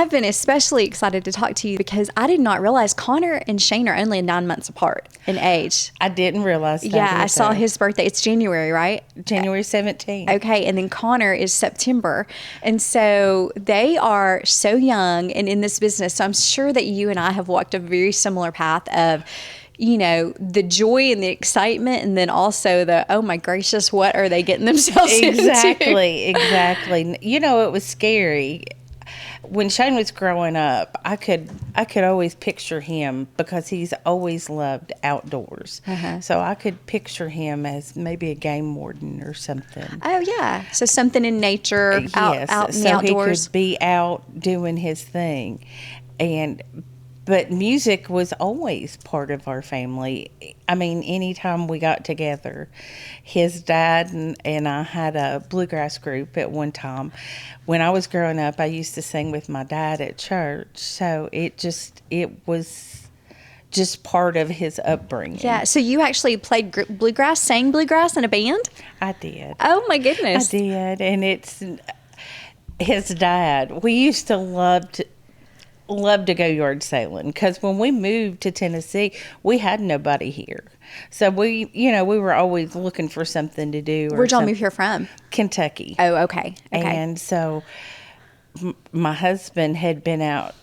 I've been especially excited to talk to you because I did not realize Connor and Shane are only 9 months apart in age. I didn't realize that Yeah, I either. saw his birthday. It's January, right? January 17th. Okay, and then Connor is September. And so they are so young and in this business. So I'm sure that you and I have walked a very similar path of, you know, the joy and the excitement, and then also the, oh my gracious, what are they getting themselves into? Exactly. You know, it was scary. When Shane was growing up, I could always picture him because he's always loved outdoors. So I could picture him as maybe a game warden or something. Oh, yeah. So something in nature, out in the outdoors. He could be out doing his thing. But music was always part of our family. I mean, anytime we got together, his dad and I had a bluegrass group at one time. When I was growing up, I used to sing with my dad at church. So it was just part of his upbringing. Yeah. So you actually played bluegrass, sang bluegrass in a band? I did. Oh, my goodness. I did. And it's his dad. We used to love to go yard sailing because when we moved to Tennessee, we had nobody here. So we were always looking for something to do. Where'd y'all move here from? Kentucky. Oh, okay. And so my husband had been out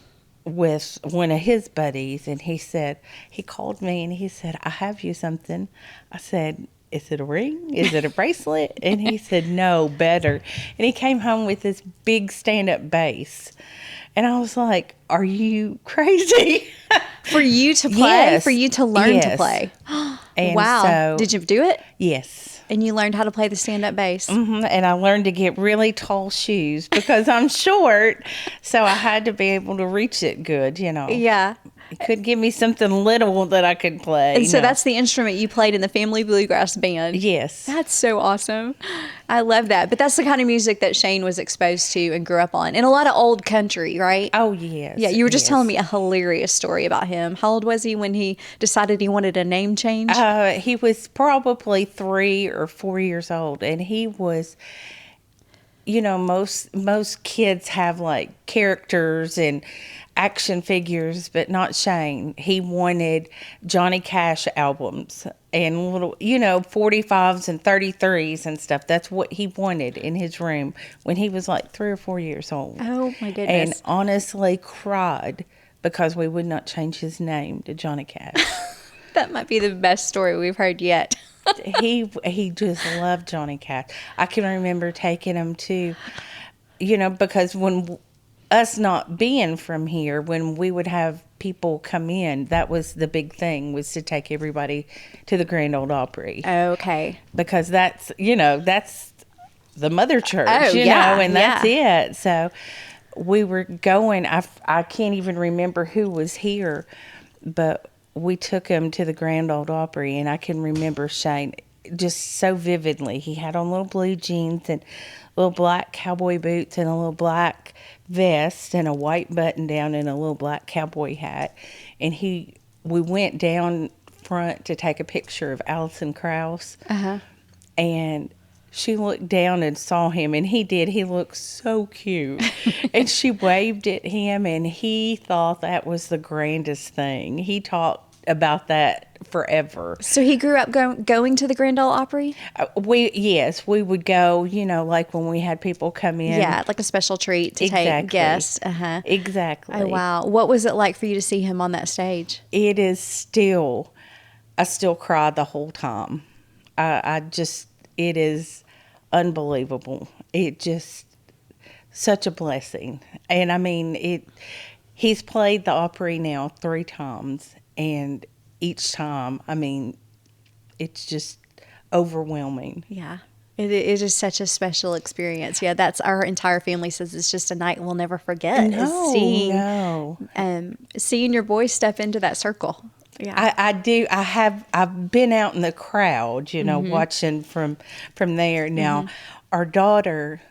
with one of his buddies, and he called me and he said, I have you something. I said, is it a ring? Is it a bracelet? And he said, no, better. And he came home with this big stand-up bass. And I was like, are you crazy? For you to play? Yes. For you to learn to play? And wow. So, did you do it? Yes. And you learned how to play the stand-up bass? Mm-hmm. And I learned to get really tall shoes because I'm short. So I had to be able to reach it good, you know. Yeah. You could give me something little that I could play. And so that's the instrument you played in the family bluegrass band. Yes. That's so awesome. I love that. But that's the kind of music that Shane was exposed to and grew up on. And a lot of old country, right? Oh, yes. Yeah, you were just telling me a hilarious story about him. How old was he when he decided he wanted a name change? He was probably 3 or 4 years old. And he was, you know, most kids have like characters and action figures, but not Shane. He wanted Johnny Cash albums and little, you know, 45s and 33s and stuff. That's what he wanted in his room when he was like 3 or 4 years old. Oh, my goodness. And honestly cried because we would not change his name to Johnny Cash. That might be the best story we've heard yet. He just loved Johnny Cash. I can remember taking him to, you know, because when us not being from here, when we would have people come in, that was the big thing, was to take everybody to the Grand Ole Opry. Okay. Because that's, you know, that's the mother church, you know, and that's it. So we were going, I can't even remember who was here, but we took him to the Grand Ole Opry, and I can remember Shane just so vividly. He had on little blue jeans and little black cowboy boots and a little black vest and a white button down and a little black cowboy hat. And we went down front to take a picture of Alison Krauss. And she looked down and saw him, and he looked so cute. And she waved at him, and he thought that was the grandest thing. He talked about that forever. So he grew up going to the Grand Ole Opry? We would go, you know, like when we had people come in. Yeah, like a special treat to take guests. Exactly. Oh, wow. What was it like for you to see him on that stage? It is still, I still cry the whole time. It is unbelievable. It just, such a blessing. And I mean, he's played the Opry now 3 times. And each time, I mean, it's just overwhelming. Yeah. It is such a special experience. Yeah, that's our entire family says it's just a night we'll never forget. Seeing your boys step into that circle. Yeah, I do. I've been out in the crowd, you know, watching from there. Now, our daughter,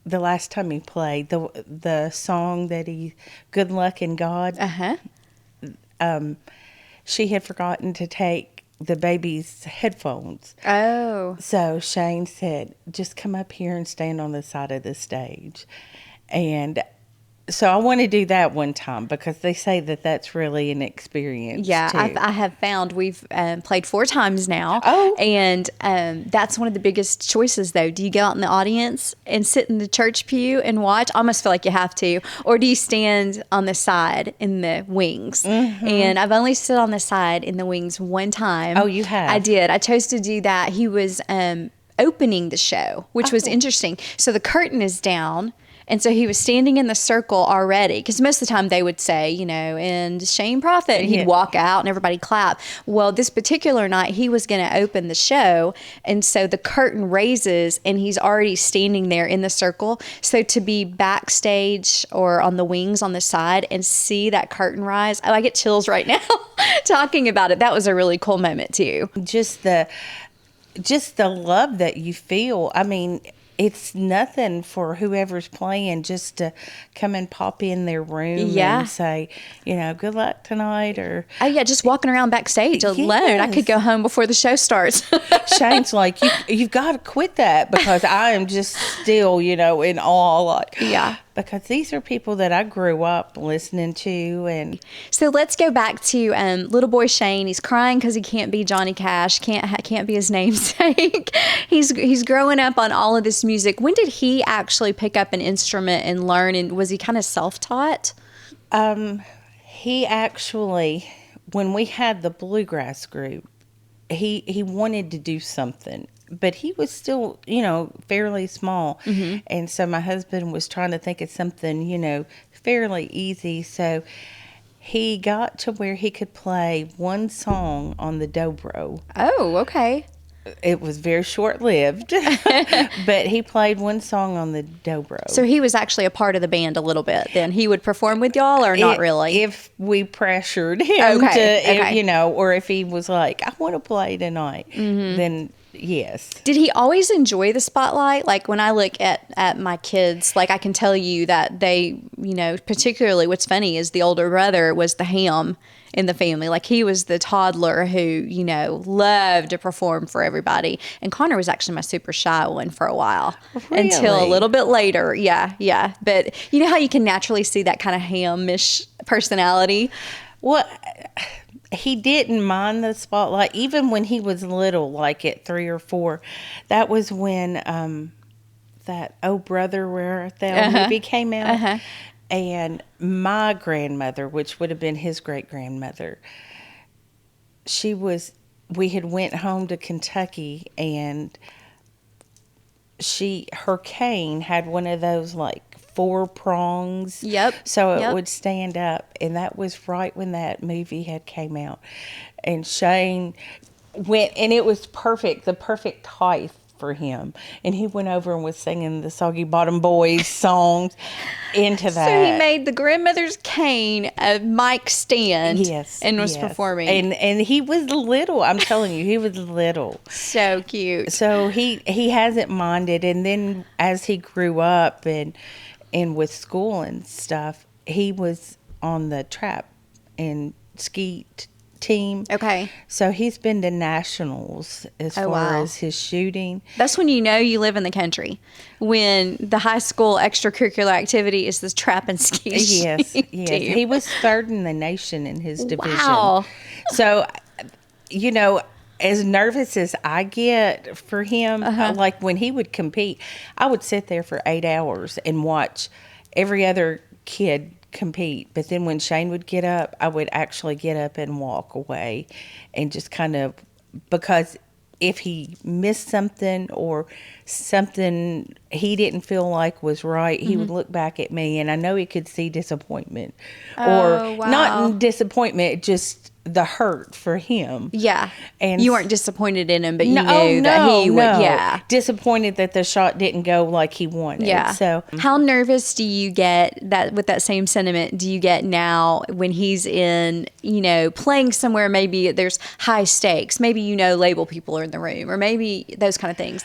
the last time he played, the song that Good Luck in God. She had forgotten to take the baby's headphones. Oh. So Shane said, just come up here and stand on the side of the stage. And So I want to do that one time because they say that that's really an experience. Yeah, too. I have found we've played 4 times now. Oh. And that's one of the biggest choices, though. Do you go out in the audience and sit in the church pew and watch? I almost feel like you have to. Or do you stand on the side in the wings? Mm-hmm. And I've only stood on the side in the wings one time. Oh, you have? I did. I chose to do that. He was opening the show, which was interesting. So the curtain is down. And so he was standing in the circle already, because most of the time they would say, and Shane Prophet, and he'd walk out and everybody clap. Well, this particular night he was going to open the show, and so the curtain raises and he's already standing there in the circle. So to be backstage or on the wings on the side and see that curtain rise, I get chills right now talking about it. That was a really cool moment too. Just the love that you feel. I mean, it's nothing for whoever's playing just to come and pop in their room and say, good luck tonight, or just walking around backstage alone. I could go home before the show starts. Shane's like, you've got to quit that, because I am just still, in awe, because these are people that I grew up listening to. And so let's go back to little boy Shane. He's crying because he can't be Johnny Cash, can't be his namesake. He's growing up on all of this music. When did he actually pick up an instrument and learn? And was he kind of self-taught? He actually, when we had the bluegrass group, he wanted to do something, but he was still, fairly small. Mm-hmm. And so my husband was trying to think of something, fairly easy. So he got to where he could play one song on the dobro. Oh, okay. It was very short-lived, but he played one song on the dobro. So he was actually a part of the band a little bit. Then he would perform with y'all, or not really? If we pressured him to, or if he was like, I want to play tonight, then yes. Did he always enjoy the spotlight? Like when I look at my kids, like I can tell you that they, particularly what's funny is the older brother was the ham in the family. Like he was the toddler who, loved to perform for everybody. And Connor was actually my super shy one for a while. Really? Until a little bit later. Yeah. But you know how you can naturally see that kind of ham-ish personality? Well, he didn't mind the spotlight, even when he was little, like at 3 or 4. That was when that Oh Brother, Where Art Thou movie came out. Uh-huh. And my grandmother, which would have been his great-grandmother, we had went home to Kentucky, and her cane had one of those like 4 prongs. Yep. So it would stand up, and that was right when that movie had came out. And Shane went, and it was perfect, the perfect height for him. And he went over and was singing the Soggy Bottom Boys songs into that. So he made the grandmother's cane a mic stand. Yes. And was performing. And he was little. I'm telling you, he was little. So cute. So he hasn't minded. And then as he grew up and with school and stuff, he was on the trap and skeet team. Okay. So he's been to nationals as far as his shooting. That's when you live in the country. When the high school extracurricular activity is the trap and ski. Yes. He was 3rd in the nation in his division. Wow. So, as nervous as I get for him, like when he would compete, I would sit there for 8 hours and watch every other kid compete. But then when Shane would get up, I would actually get up and walk away, and just kind of, because if he missed something or something he didn't feel like was right, he would look back at me, and I know he could see disappointment, or not disappointment, just the hurt for him. Yeah. And you weren't disappointed in him, but you knew that he would. Yeah. Disappointed that the shot didn't go like he wanted. Yeah. So how nervous do you get with that same sentiment do you get now when he's in, playing somewhere, maybe there's high stakes, maybe, label people are in the room, or maybe those kind of things?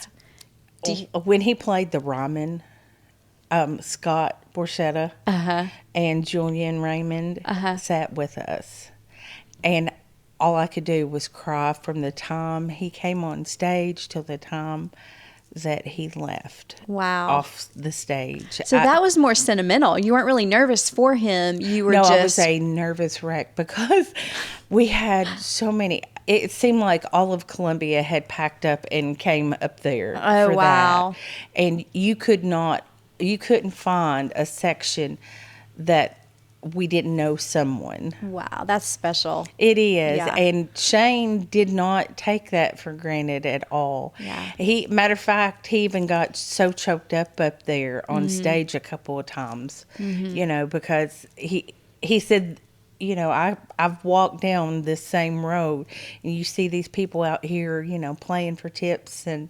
When he played the Ryman, Scott Borchetta and Julian Raymond sat with us. And all I could do was cry from the time he came on stage till the time that he left. Wow. Off the stage. So that was more sentimental. You weren't really nervous for him. You were I was a nervous wreck because we had so many. It seemed like all of Columbia had packed up and came up there for that. And you couldn't find a section that we didn't know someone. Wow, that's special. It is. Yeah. And Shane did not take that for granted at all. Yeah. Matter of fact, he even got so choked up there on stage a couple of times, because he said, I've walked down this same road and you see these people out here, playing for tips and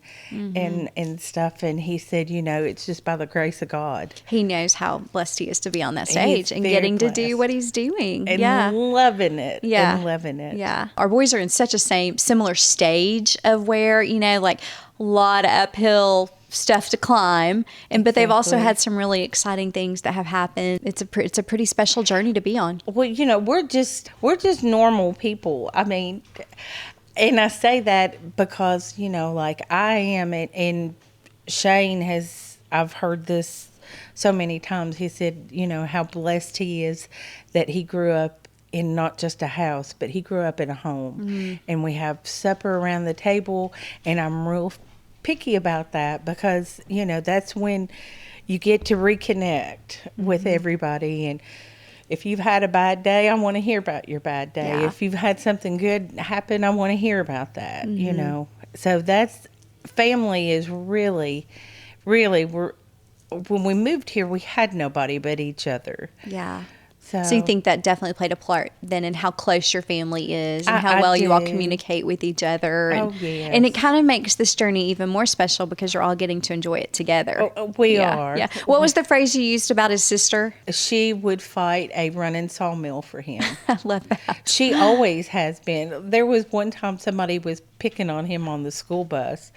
stuff. And he said, it's just by the grace of God. He knows how blessed he is to be on that stage and getting blessed to do what he's doing. And loving it. Yeah. And loving it. Yeah. Our boys are in such a similar stage of where, like a lot of uphill stuff to climb, but they've also had some really exciting things that have happened. It's a pretty special journey to be on. Well, we're just normal people. I mean, and I say that because like I am, and Shane has. I've heard this so many times. He said, how blessed he is that he grew up in not just a house, but he grew up in a home, and we have supper around the table, and I'm real picky about that because that's when you get to reconnect with everybody. And if you've had a bad day, I want to hear about your bad day. Yeah. If you've had something good happen, I want to hear about that. So that's family is really when we moved here, we had nobody but each other. Yeah. So you think that definitely played a part then in how close your family is and how well you all communicate with each other. And it kind of makes this journey even more special because you're all getting to enjoy it together. We are. Yeah. What was the phrase you used about his sister? She would fight a running sawmill for him. I love that. She always has been. There was one time somebody was picking on him on the school bus.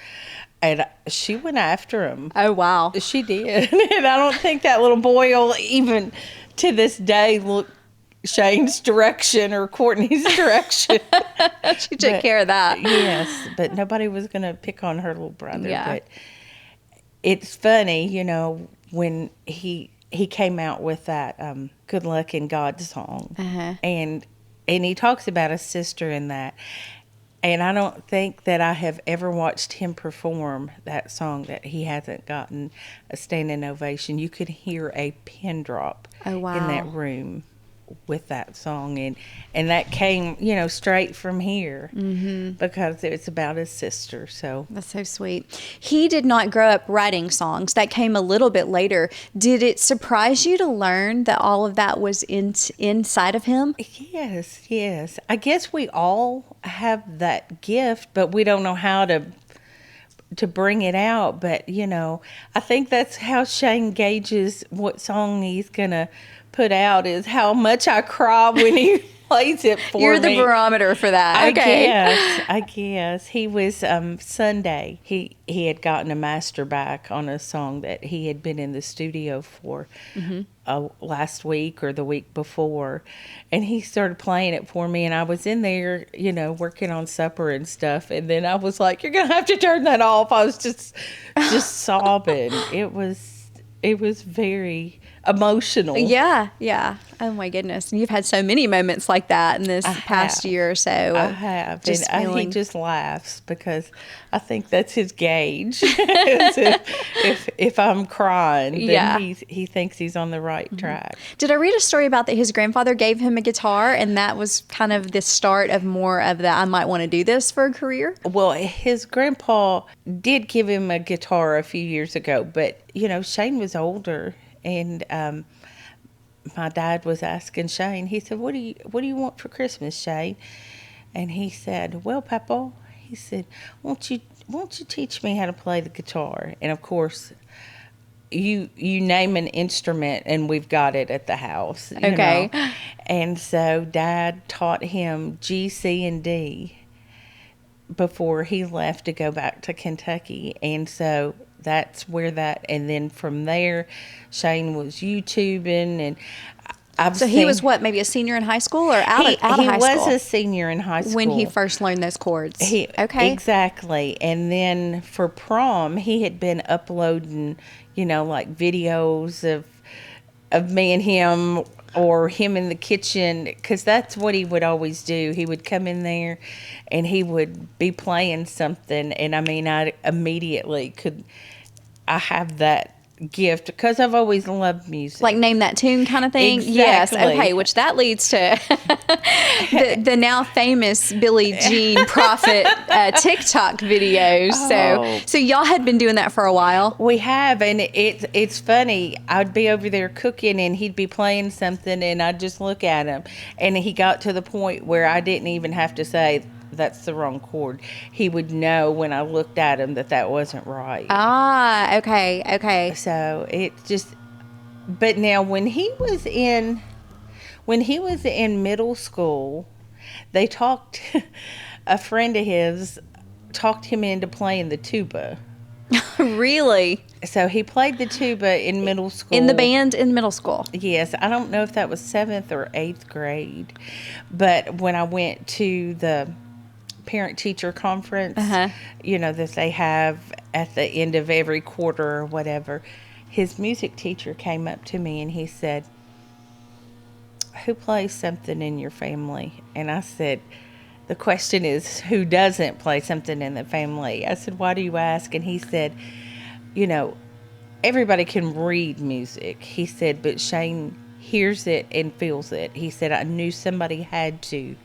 And she went after him. Oh, wow. She did. And I don't think that little boy will even to this day look Shane's direction or Courtney's direction. She took care of that. Yes, but nobody was going to pick on her little brother. Yeah. But it's funny, when he came out with that Good Luck in God song. And he talks about a sister in that. And I don't think that I have ever watched him perform that song that he hasn't gotten a standing ovation. You could hear a pin drop in that room with that song. And that came, straight from here because it's about his sister. So that's so sweet. He did not grow up writing songs. That came a little bit later. Did it surprise you to learn that all of that was inside of him? Yes. I guess we all have that gift, but we don't know how to bring it out. But, I think that's how Shane gauges what song he's going to put out is how much I cry when he plays it for me. You're the barometer for that. Okay. I guess. He was Sunday. He had gotten a master back on a song that he had been in the studio for last week or the week before. And he started playing it for me. And I was in there, working on supper and stuff. And then I was like, you're going to have to turn that off. I was just sobbing. It was very emotional. Yeah. Oh my goodness. And you've had so many moments like that in this past year or so. I have. He just laughs because I think that's his gauge. if I'm crying, then he thinks he's on the right track. Did I read a story about that his grandfather gave him a guitar and that was kind of the start of more of the I might want to do this for a career? Well, his grandpa did give him a guitar a few years ago, but Shane was older. And my dad was asking Shane, he said, what do you want for Christmas, Shane? And he said, well, Papa, he said, won't you teach me how to play the guitar? And of course, you name an instrument and we've got it at the house. Okay. And so Dad taught him G, C, and D before he left to go back to Kentucky. And so that's where and then from there, Shane was YouTubing, and He was what, maybe a senior in high school or out of high school? He was a senior in high school when he first learned those chords. Okay, exactly. And then for prom, he had been uploading, like videos of me and him, or him in the kitchen, because that's what he would always do. He would come in there and he would be playing something, and I immediately I have that gift because I've always loved music. Like name that tune kind of thing? Exactly. Yes. Okay, which that leads to the now famous Billie Jean Prophet TikTok videos. So y'all had been doing that for a while? We have, and it's funny. I'd be over there cooking and he'd be playing something and I'd just look at him, and he got to the point where I didn't even have to say, that's the wrong chord. He would know when I looked at him that wasn't right. Ah, okay. So it just, but now when he was in middle school, they a friend of his talked him into playing the tuba. Really? So he played the tuba in middle school. In the band in middle school? Yes. I don't know if that was 7th or 8th grade, but when I went to the parent-teacher conference, that they have at the end of every quarter or whatever, his music teacher came up to me and he said, who plays something in your family? And I said, the question is, who doesn't play something in the family? I said, why do you ask? And he said, everybody can read music. He said, but Shane hears it and feels it. He said, I knew somebody had to.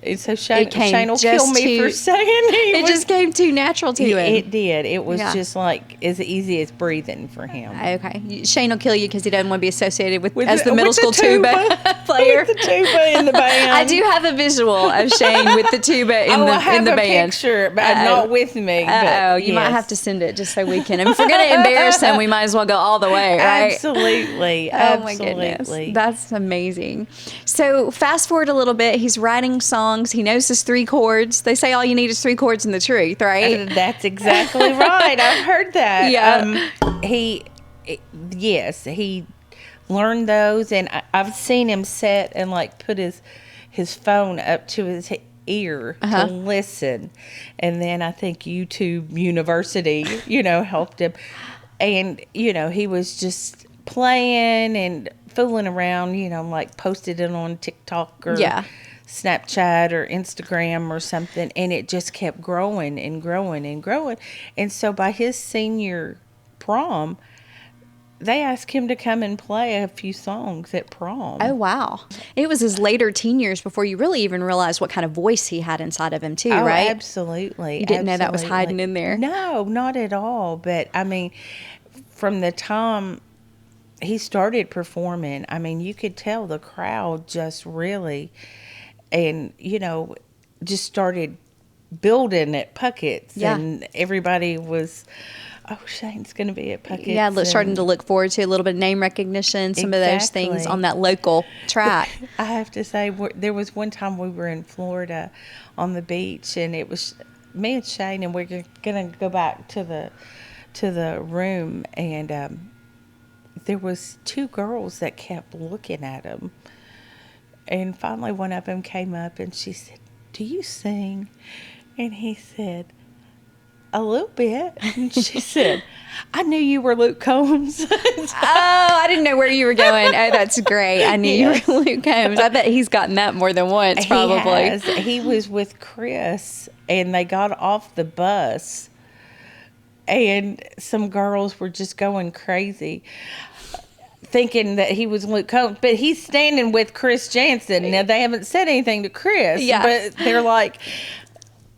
And so Shane will kill me for saying it just came too natural to him. It did. It was just like as easy as breathing for him. Okay. Shane will kill you because he doesn't want to be associated as the middle school tuba player. With the tuba in the band. I do have a visual of Shane with the tuba in the band. I have a picture, but not with me. You might have to send it just so we can. If we're going to embarrass him, we might as well go all the way, right? Absolutely. Oh, my goodness. That's amazing. So fast forward a little bit. He's writing songs. He knows his 3 chords. They say all you need is 3 chords in the truth, right? That's exactly right. I've heard that. Yeah. He learned those, and I've seen him sit and put his phone up to his ear to listen. And then I think YouTube University, helped him. And, he was just playing and fooling around, posted it on TikTok or Snapchat or Instagram or something, and it just kept growing and growing and growing. And so by his senior prom, they asked him to come and play a few songs at prom. Oh, wow. It was his later teen years before you really even realized what kind of voice he had inside of him too, right? Absolutely. You didn't know that was hiding in there? No, not at all. But, from the time he started performing, you could tell the crowd just really... And, just started building at Puckett's. Yeah. And everybody was, Shane's going to be at Puckett's. Yeah, starting to look forward to a little bit of name recognition, some of those things on that local track. I have to say, there was one time we were in Florida on the beach, and it was me and Shane, and we're going to go back to the room, and there was 2 girls that kept looking at him. And finally one of them came up and she said, do you sing? And he said, a little bit. And she said, I knew you were Luke Combs. I didn't know where you were going. Oh, that's great. I knew you were Luke Combs. I bet he's gotten that more than once, probably. He has. He was with Chris, and they got off the bus, and some girls were just going crazy, thinking that he was Luke Combs, but he's standing with Chris Jansen. Now, they haven't said anything to Chris, but they're like,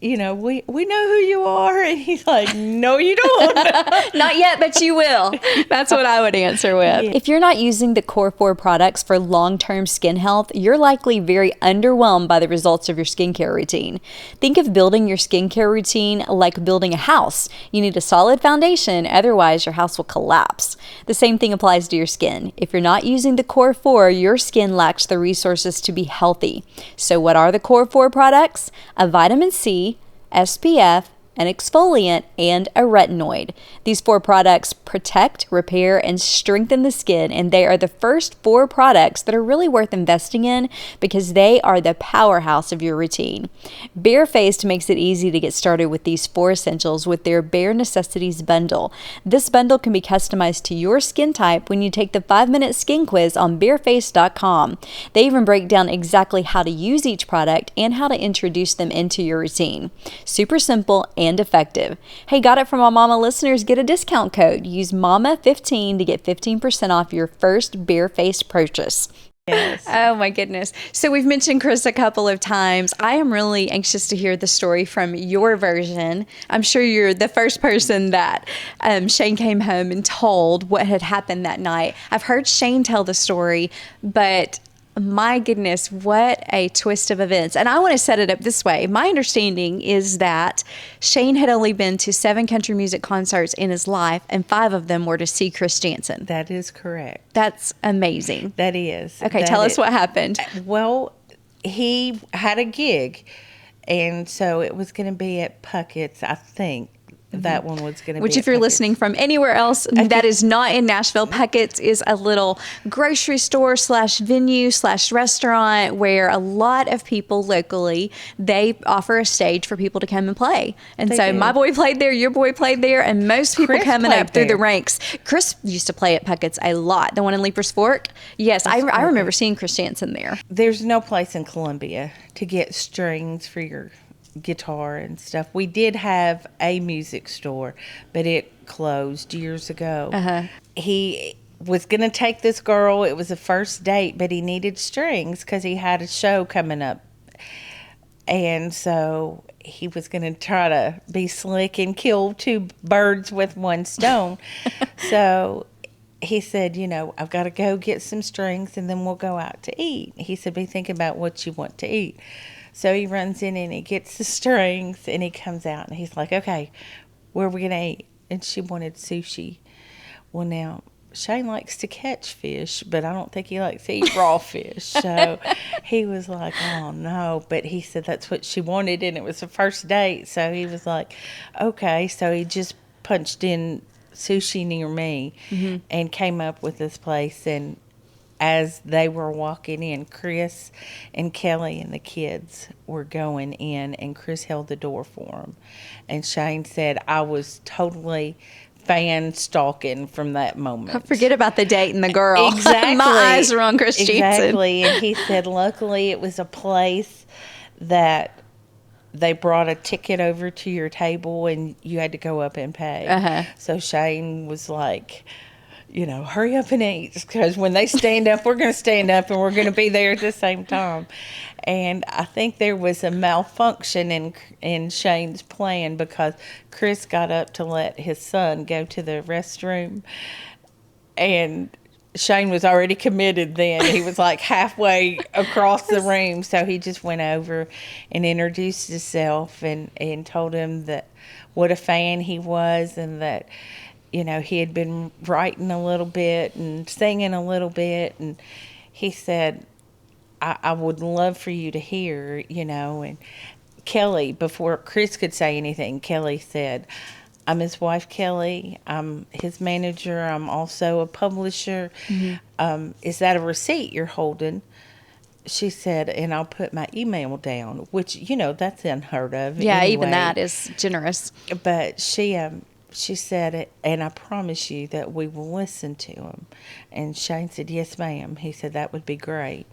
we know who you are. And he's like, no, you don't. Not yet, but you will. That's what I would answer with. Yeah. If you're not using the Core 4 products for long-term skin health, you're likely very underwhelmed by the results of your skincare routine. Think of building your skincare routine like building a house. You need a solid foundation, otherwise your house will collapse. The same thing applies to your skin. If you're not using the Core 4, your skin lacks the resources to be healthy. So what are the Core 4 products? A vitamin C, SPF, an exfoliant, and a retinoid. These 4 products protect, repair, and strengthen the skin, and they are the first 4 products that are really worth investing in because they are the powerhouse of your routine. Barefaced makes it easy to get started with these 4 essentials with their Bare Necessities bundle. This bundle can be customized to your skin type when you take the 5-minute skin quiz on barefaced.com. They even break down exactly how to use each product and how to introduce them into your routine. Super simple and effective. Hey, Got It From My Mama listeners, get a discount code. Use MAMA15 to get 15% off your first barefaced purchase. Yes. Oh my goodness. So we've mentioned Chris a couple of times. I am really anxious to hear the story from your version. I'm sure you're the first person that Shane came home and told what had happened that night. I've heard Shane tell the story, but my goodness, what a twist of events. And I want to set it up this way. My understanding is that Shane had only been to 7 country music concerts in his life, and 5 of them were to see Chris Jansen. That is correct. That's amazing. That is. Okay, tell us what happened. Well, he had a gig, and so it was going to be at Puckett's, I think. That one was going to be. Which, if you're listening from anywhere else that is not in Nashville, Puckett's is a little grocery store / venue / restaurant where a lot of people locally, they offer a stage for people to come and play. And They so do. my boy played there, your boy played there, and most people Chris coming played up through the there. ranks. Chris used to play at Puckett's a lot. The one in Leapers Fork. Yes, I remember seeing Chris Jansen there. There's no place in Columbia to get strings for your guitar and stuff. We did have a music store, but it closed years ago. He was going to take this girl. It was a first date, but he needed strings because he had a show coming up. And so he was going to try to be slick and kill 2 birds with 1 stone. So he said, I've got to go get some strings and then we'll go out to eat. He said, be thinking about what you want to eat. So he runs in and he gets the strings and he comes out and he's like, okay, where are we going to eat? And she wanted sushi. Well, now, Shane likes to catch fish, but I don't think he likes to eat raw fish. So he was like, oh, no. But he said that's what she wanted, and it was the first date. So he was like, okay. So he just punched in sushi near me and came up with this place. And as they were walking in, Chris and Kelly and the kids were going in, and Chris held the door for them. And Shane said, I was totally fan stalking from that moment. Forget about the date and the girl. Exactly. My eyes were on Chris Jansen. Exactly. And he said, luckily it was a place that they brought a ticket over to your table and you had to go up and pay. So Shane was like, hurry up and eat, because when they stand up, we're going to stand up and we're going to be there at the same time. And I think there was a malfunction in Shane's plan, because Chris got up to let his son go to the restroom, and Shane was already committed then. He was like halfway across the room, so he just went over and introduced himself and told him that what a fan he was, and that he had been writing a little bit and singing a little bit. And he said, I would love for you to hear, and Kelly, before Chris could say anything, Kelly said, I'm his wife, Kelly. I'm his manager. I'm also a publisher. Is that a receipt you're holding? She said, and I'll put my email down, which, that's unheard of. Yeah, anyway. even that is generous. But she said, and I promise you that we will listen to him. And Shane said, yes, ma'am. He said, that would be great.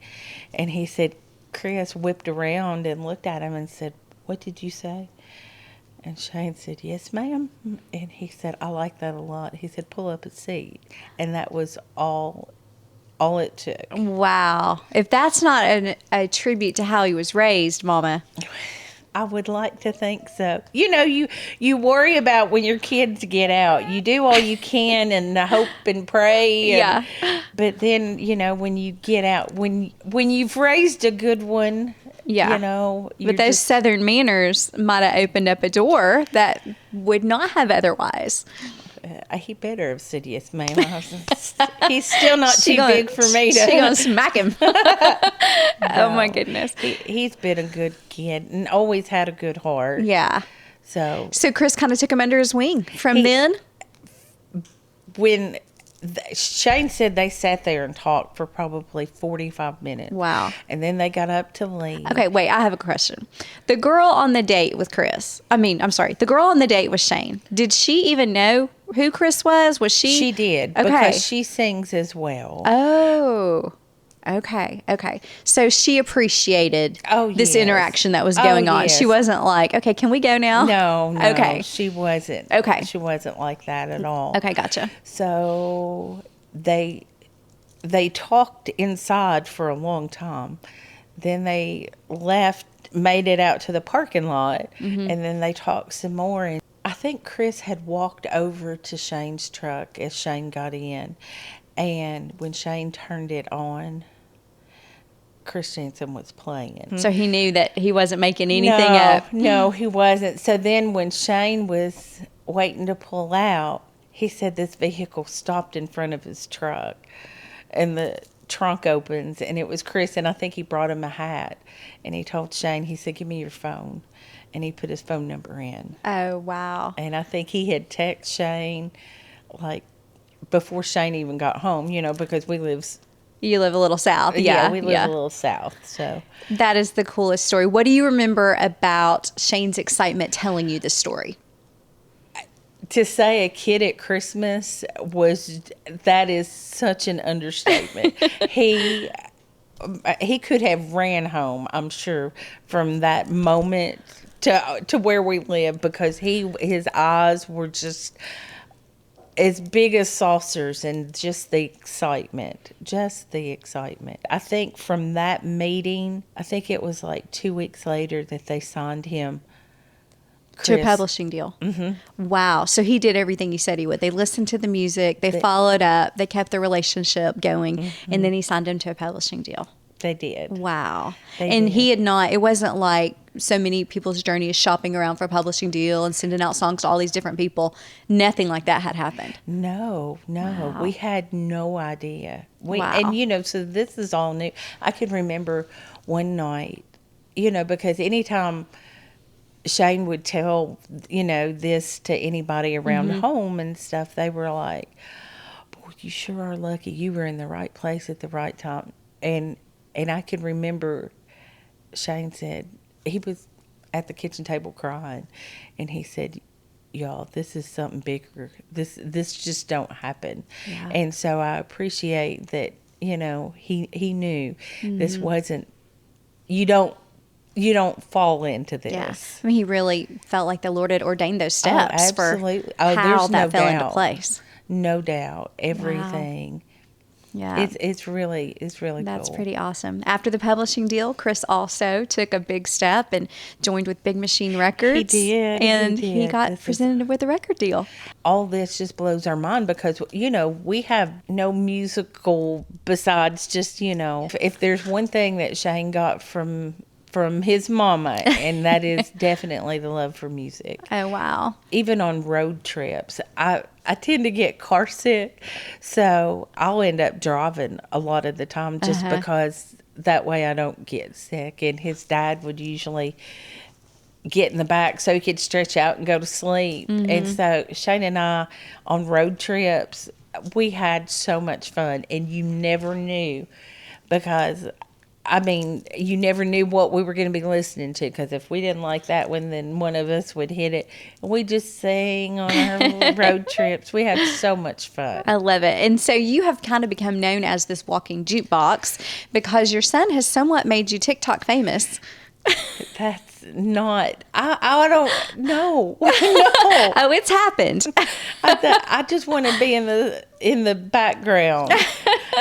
And he said, Chris whipped around and looked at him and said, what did you say? And Shane said, yes, ma'am. And he said, I like that a lot. He said, pull up a seat. And that was all it took. Wow. If that's not a tribute to how he was raised, Mama. I would like to think so. You worry about when your kids get out. You do all you can and hope and pray. Yeah. But then, when you get out, when you've raised a good one, but those Southern manners might have opened up a door that would not have otherwise. He better have said yes, ma'am. He's still not too big for me to. She's going to smack him. Oh, my goodness. He's been a good kid and always had a good heart. Yeah. So Chris kind of took him under his wing from then? When Shane said they sat there and talked for probably 45 minutes. Wow. And then they got up to leave. Okay, wait, I have a question. The girl on the date with Chris, the girl on the date with Shane, did she even know who Chris was? Was she? She did, okay. Because she sings as well. Oh, okay. So she appreciated this interaction that was going on. Yes. She wasn't like, okay, can we go now? No. Okay. She wasn't. Okay. She wasn't like that at all. Okay, gotcha. So they talked inside for a long time. Then they left, made it out to the parking lot, and then they talked some more. And I think Chris had walked over to Shane's truck as Shane got in. And when Shane turned it on, Christensen was playing. So he knew that he wasn't making anything up. No, he wasn't. So then when Shane was waiting to pull out, he said this vehicle stopped in front of his truck. And the trunk opens, and it was Chris, and I think he brought him a hat. And he told Shane, he said, give me your phone. And he put his phone number in. Oh, wow. And I think he had texted Shane, like, before Shane even got home, because you live a little south. Yeah, we live a little south. So that is the coolest story. What do you remember about Shane's excitement telling you the story? To say a kid at Christmas that is such an understatement. He could have ran home, I'm sure, from that moment to where we live, because his eyes were just as big as saucers, and just the excitement. I think from that meeting, I think it was like 2 weeks later that they signed him to a publishing deal. Mm-hmm. Wow. So he did everything you said he would. They listened to the music, they followed up, they kept the relationship going, and then he signed him to a publishing deal. They did. Wow. He had not, it wasn't like so many people's journey is shopping around for a publishing deal and sending out songs to all these different people. Nothing like that had happened. No. Wow. We had no idea. Wow. And, so this is all new. I can remember one night, because anytime Shane would tell, this to anybody around home and stuff, they were like, boy, you sure are lucky you were in the right place at the right time. And I can remember Shane said, he was at the kitchen table crying, and he said, y'all, this is something bigger. This just don't happen. Yeah. And so I appreciate that, he knew this wasn't, you don't fall into this. Yeah. I mean, he really felt like the Lord had ordained those steps for how that fell into place. No doubt. Everything. Wow. Yeah. It's really cool. That's pretty awesome. After the publishing deal, Chris also took a big step and joined with Big Machine Records. He did. And he got presented with a record deal. All this just blows our mind because, we have no musical besides just, if there's one thing that Shane got from his mama, and that is definitely the love for music. Oh, wow. Even on road trips, I tend to get car sick, so I'll end up driving a lot of the time just because that way I don't get sick. And his dad would usually get in the back so he could stretch out and go to sleep. And so Shane and I, on road trips, we had so much fun, and you never knew, because you never knew what we were going to be listening to, because if we didn't like that one, then one of us would hit it. We just sang on our little road trips. We had so much fun. I love it. And so you have kind of become known as this walking jukebox because your son has somewhat made you TikTok famous. That's not, I don't know. No. Oh, it's happened. I just want to be in the background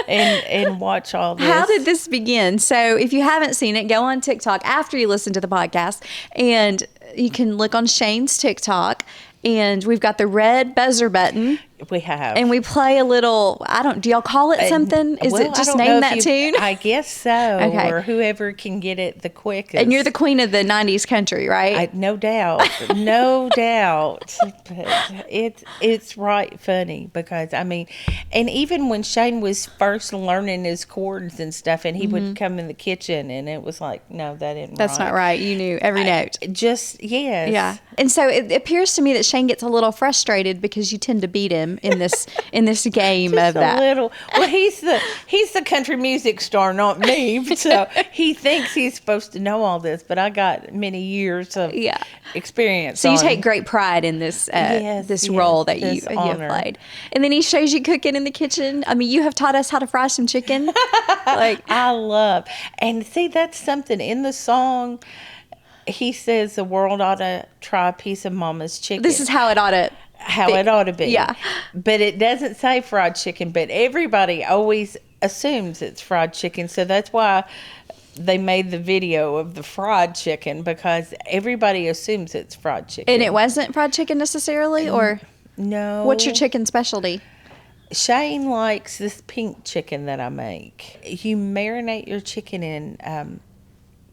and watch all this. How did this begin? So if you haven't seen it, go on TikTok after you listen to the podcast, and you can look on Shane's TikTok, and we've got the red buzzer button. We have. And we play a little, do y'all call it something? Is it just name that tune? I guess so. Okay. Or whoever can get it the quickest. And you're the queen of the 90s country, right? No doubt. No doubt. But it's right funny because, I mean, and even when Shane was first learning his chords and stuff, and he would come in the kitchen and it was like, no, that isn't That's not right. You knew every note. Yes. Yeah. And so it appears to me that Shane gets a little frustrated because you tend to beat him in this game Just of that. A little. Well, he's the country music star, not me. So he thinks he's supposed to know all this, but I got many years of experience. So you take great pride in this role that you have played. And then he shows you cooking in the kitchen. I mean, you have taught us how to fry some chicken. I love. And see, that's something in the song. He says the world ought to try a piece of Mama's chicken. This is how it ought to it ought to be. Yeah. But it doesn't say fried chicken, but everybody always assumes it's fried chicken. So that's why they made the video of the fried chicken, because everybody assumes it's fried chicken. And it wasn't fried chicken necessarily, or? No. What's your chicken specialty? Shane likes this pink chicken that I make. You marinate your chicken in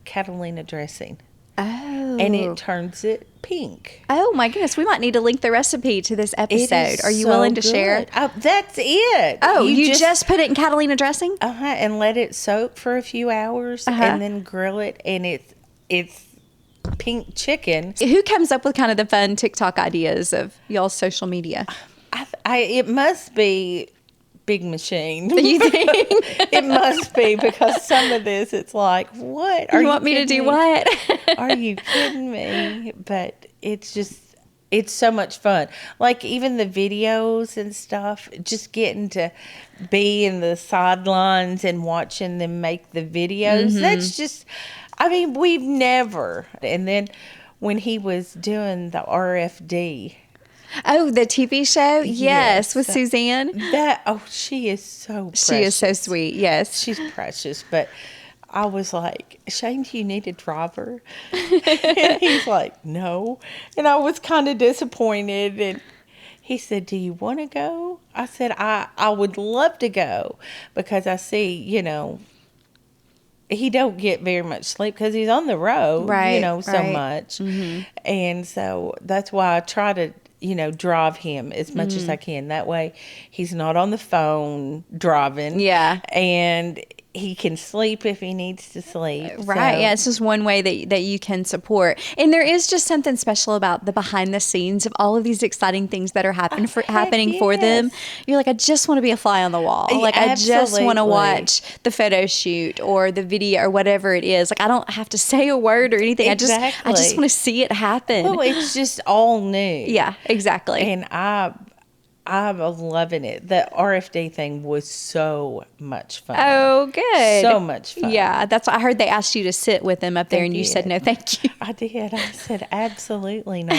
Catalina dressing. Oh. And it turns it pink. Oh, my goodness. We might need to link the recipe to this episode. Are you willing to share? That's it. Oh, you just put it in Catalina dressing? And let it soak for a few hours and then grill it. And it's pink chicken. Who comes up with kind of the fun TikTok ideas of y'all's social media? It must be Big Machine. You think? It must be, because some of this, it's like, what? You want me to do what? Are you kidding me? But it's so much fun. Like even the videos and stuff, just getting to be in the sidelines and watching them make the videos. Mm-hmm. That's just, I mean, we've never. And then when he was doing the RFD. Oh, the TV show? Yes, with Suzanne. She is so precious. She is so sweet, yes. She's precious. But I was like, Shane, do you need a driver? And he's like, no. And I was kind of disappointed. And he said, do you want to go? I said, I would love to go, because I see, he don't get very much sleep because he's on the road, so much. Mm-hmm. And so that's why I try to, drive him as much as I can. That way he's not on the phone driving. Yeah. And he can sleep if he needs to sleep. Right. So. Yeah. It's just one way that you can support. And there is just something special about the behind the scenes of all of these exciting things that are happening for them. You're like, I just want to be a fly on the wall. Like, absolutely. I just want to watch the photo shoot or the video or whatever it is. Like, I don't have to say a word or anything. Exactly. I just want to see it happen. Well, it's just all new. Yeah, exactly. And I'm loving it. The RFD thing was so much fun. Oh, good. So much fun. Yeah, that's what I heard. They asked you to sit with them up there, and you said no, thank you. I did. I said absolutely not.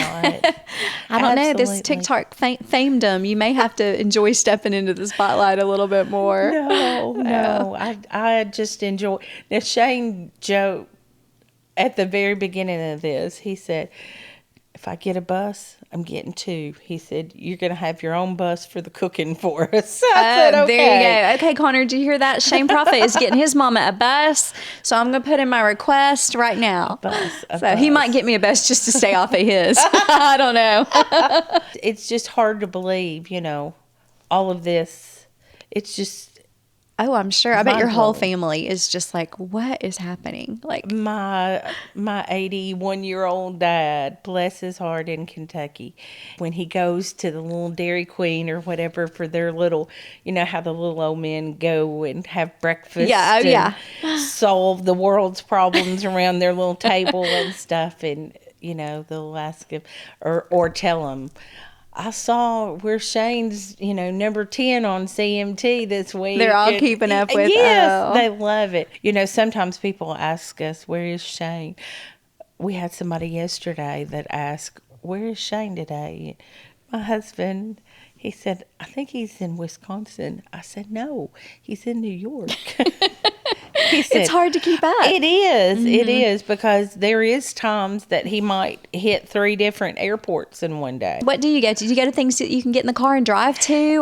I don't know. This TikTok famedom, you may have to enjoy stepping into the spotlight a little bit more. No. I just enjoy. Now, Shane joked at the very beginning of this. He said, if I get a bus, I'm getting 2. He said, you're going to have your own bus for the cooking for us. So I said, okay. There you go. Okay, Connor, did you hear that? Shane Prophet is getting his mama a bus. So I'm going to put in my request right now. A bus. He might get me a bus just to stay off of his. I don't know. It's just hard to believe, all of this. It's just. Oh, I'm sure. I bet your whole family is just like, what is happening? Like my 81-year-old dad, bless his heart, in Kentucky, when he goes to the little Dairy Queen or whatever for their little, how the little old men go and have breakfast. Yeah, solve the world's problems around their little table and stuff, and they'll ask him or tell him, I saw where Shane's, number 10 on CMT this week. They're all keeping up with it. Yes, they love it. Sometimes people ask us, where is Shane? We had somebody yesterday that asked, where is Shane today? My husband, He said, I think he's in Wisconsin. I said, no, he's in New York. He said, it's hard to keep up. It is. Mm-hmm. It is, because there is times that he might hit 3 different airports in one day. What do you go to? Do you go to things that you can get in the car and drive to?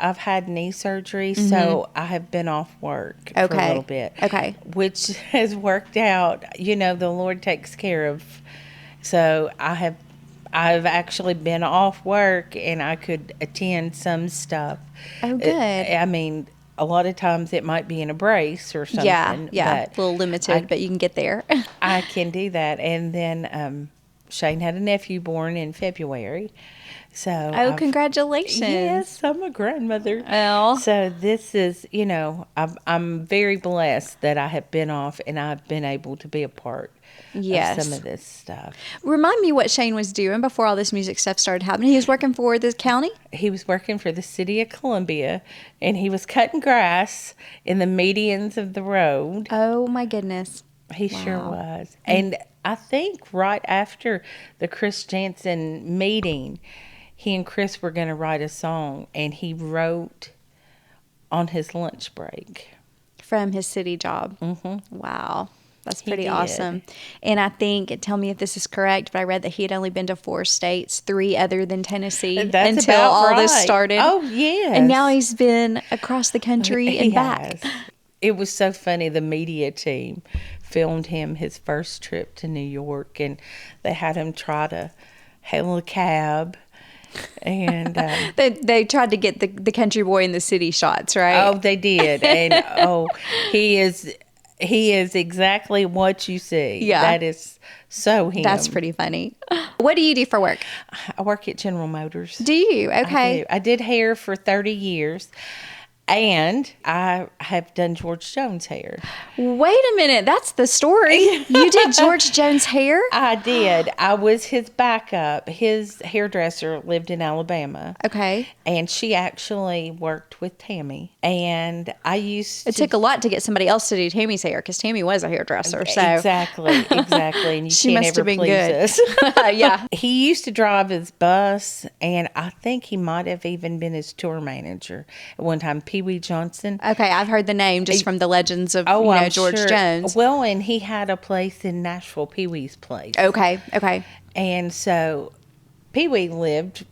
I've had knee surgery, so I have been off work for a little bit. Okay. Which has worked out. The Lord takes care of. So I've actually been off work, and I could attend some stuff. Oh, good. I mean, a lot of times it might be in a brace or something. Yeah, but a little limited, but you can get there. I can do that. And then Shane had a nephew born in February. So congratulations. Yes, I'm a grandmother. Oh. So this is, I'm very blessed that I have been off and I've been able to be a part of some of this stuff. Remind me what Shane was doing before all this music stuff started happening. He was working for the county? He was working for the city of Columbia, and he was cutting grass in the medians of the road. Oh, my goodness. He sure was. And I think right after the Chris Jansen meeting, he and Chris were going to write a song, and he wrote on his lunch break. From his city job. Mm-hmm. Wow. That's pretty awesome. And I think, tell me if this is correct, but I read that he had only been to 4 states, 3 other than Tennessee, until all this started. Oh, yes. And now he's been across the country and back. It was so funny. The media team filmed him his first trip to New York, and they had him try to hail a cab. And they tried to get the country boy in the city shots, right? Oh, they did. And he is exactly what you see. Yeah, that is so him. That's pretty funny. What do you do for work? I work at General Motors. Do you? Okay. I did hair for 30 years. And I have done George Jones' hair. Wait a minute. That's the story. You did George Jones' hair? I did. I was his backup. His hairdresser lived in Alabama. Okay. And she actually worked with Tammy. And I used It took a lot to get somebody else to do Tammy's hair, because Tammy was a hairdresser. So Exactly. And you she can't must ever have been please good. us. Yeah. He used to drive his bus, and I think he might have even been his tour manager at one time. Pee Wee Johnson. Okay, I've heard the name just from the legends of George Jones. Well, and he had a place in Nashville, Pee Wee's place. Okay. And so Pee Wee lived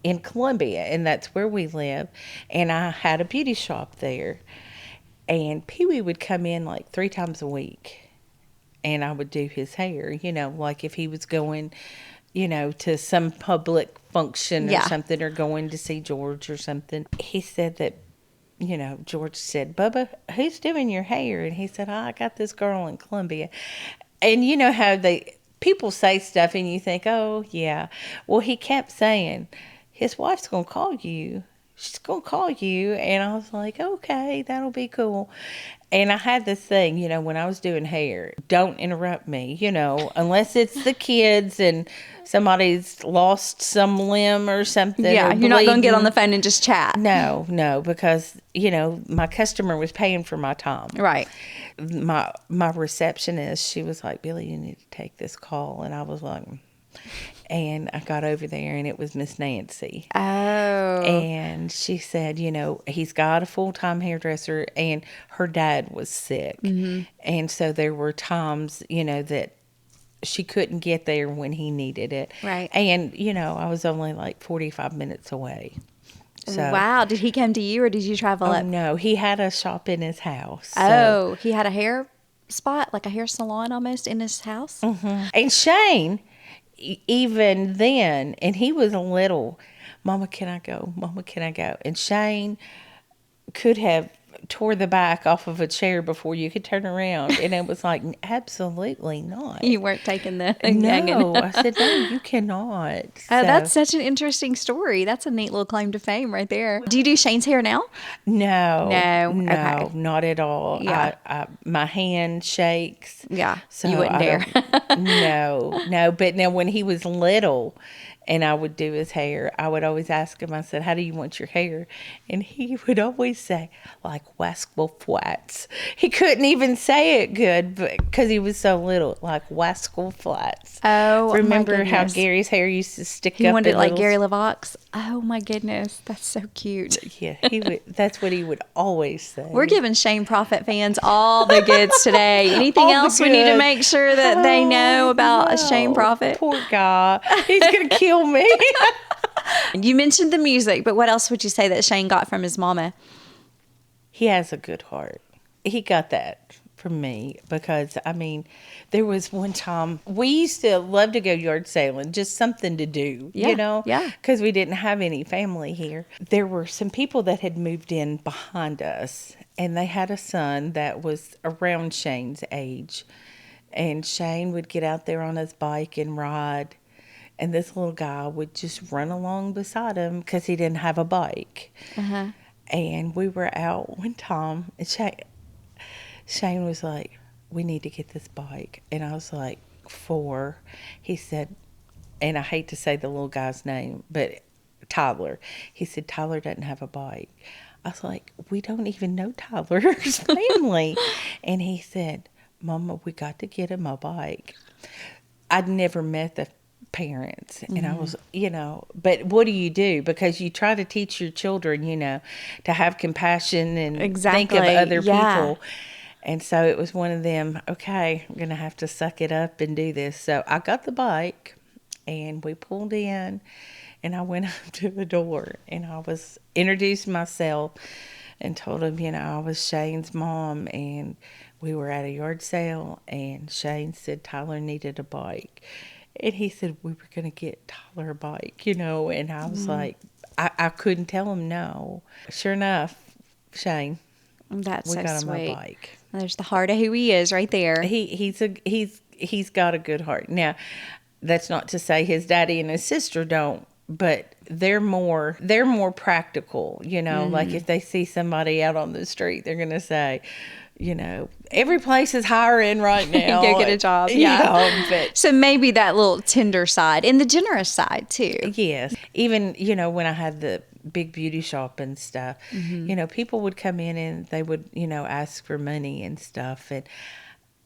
in Columbia, and that's where we live. And I had a beauty shop there. And Pee Wee would come in like 3 times a week, and I would do his hair, like if he was going, to some public function or something, or going to see George or something. He said that, George said, Bubba, who's doing your hair? And he said, I got this girl in Columbia. And you know how people say stuff and you think, oh, yeah. Well, he kept saying, his wife's going to call you. She's going to call you. And I was like, okay, that'll be cool. And I had this thing, when I was doing hair, don't interrupt me, unless it's the kids and somebody's lost some limb or something. Yeah, you're not going to get on the phone and just chat. No, because, my customer was paying for my time. Right. My receptionist, she was like, Billie, you need to take this call. And I was like, and I got over there, and it was Miss Nancy. Oh. And she said, he's got a full-time hairdresser, and her dad was sick. Mm-hmm. And so there were times, that she couldn't get there when he needed it. Right. And, I was only like 45 minutes away. So, wow. Did he come to you, or did you travel up? No, he had a shop in his house. So. He had a hair spot, like a hair salon almost, in his house? Mm-hmm. And Shane, even then, and he was a little, Mama, can I go? Mama, can I go? And Shane could have tore the back off of a chair before you could turn around. And it was like, absolutely not. You weren't taking the No. I said, no, you cannot. Oh, that's such an interesting story. That's a neat little claim to fame right there. Do you do Shane's hair now? No. Okay. Not at all. Yeah. My hand shakes. Yeah, So you wouldn't dare. No. But now when he was little, and I would do his hair, I would always ask him, I said, how do you want your hair? And he would always say, like Wascal Flats. He couldn't even say it good because he was so little, like Wascal Flats. Oh, remember how Gary's hair used to stick up? He wanted it like Gary LaVox. Oh my goodness, that's so cute. Yeah, he would. That's what he would always say. We're giving Shane Prophet fans all the goods today. Anything else we need to make sure that they know about Shane Prophet? Poor guy, he's gonna kill me. You mentioned the music, but what else would you say that Shane got from his mama? He has a good heart. He got that from me because, I mean, there was one time we used to love to go yard sailing, just something to do, you know? Yeah. Because we didn't have any family here. There were some people that had moved in behind us, and they had a son that was around Shane's age. And Shane would get out there on his bike and ride, and this little guy would just run along beside him because he didn't have a bike. Uh-huh. And we were out one time, and Shane was like, we need to get this bike. And I was like, 4. He said, and I hate to say the little guy's name, but Tyler. He said, Tyler doesn't have a bike. I was like, we don't even know Tyler's family. And he said, Mama, we got to get him a bike. I'd never met the parents, and I was, but what do you do? Because you try to teach your children, to have compassion and think of other people. And so it was one of them, okay, I'm going to have to suck it up and do this. So I got the bike, and we pulled in, and I went up to the door, and I was introduced myself and told him, I was Shane's mom, and we were at a yard sale, and Shane said Tyler needed a bike. And he said, we were going to get Tyler a bike, and I was like, I couldn't tell him no. Sure enough, Shane, that's we so got sweet. him a bike. There's the heart of who he is right there. He's got a good heart. Now, that's not to say his daddy and his sister don't, but they're more practical, like if they see somebody out on the street, they're going to say, every place is hiring right now. Go get a job. Yeah. So maybe that little tender side and the generous side too. Yes. Even, when I had the big beauty shop and stuff, people would come in and they would, ask for money and stuff. And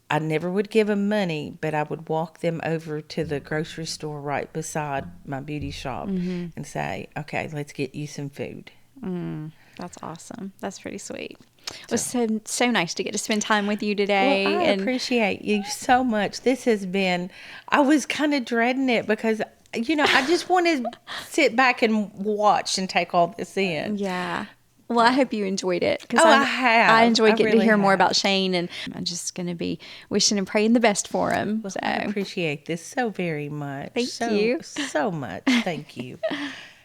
I never would give them money, but I would walk them over to the grocery store right beside my beauty shop and say, okay, let's get you some food. That's awesome. That's pretty sweet. It was so nice to get to spend time with you today. Well, I appreciate you so much. This has been, I was kind of dreading it because, I just want to sit back and watch and take all this in. Yeah. Well, I hope you enjoyed it. I have. I enjoyed getting to hear more about Shane, and I'm just going to be wishing and praying the best for him. Well, I appreciate this so very much. Thank you. So much. Thank you.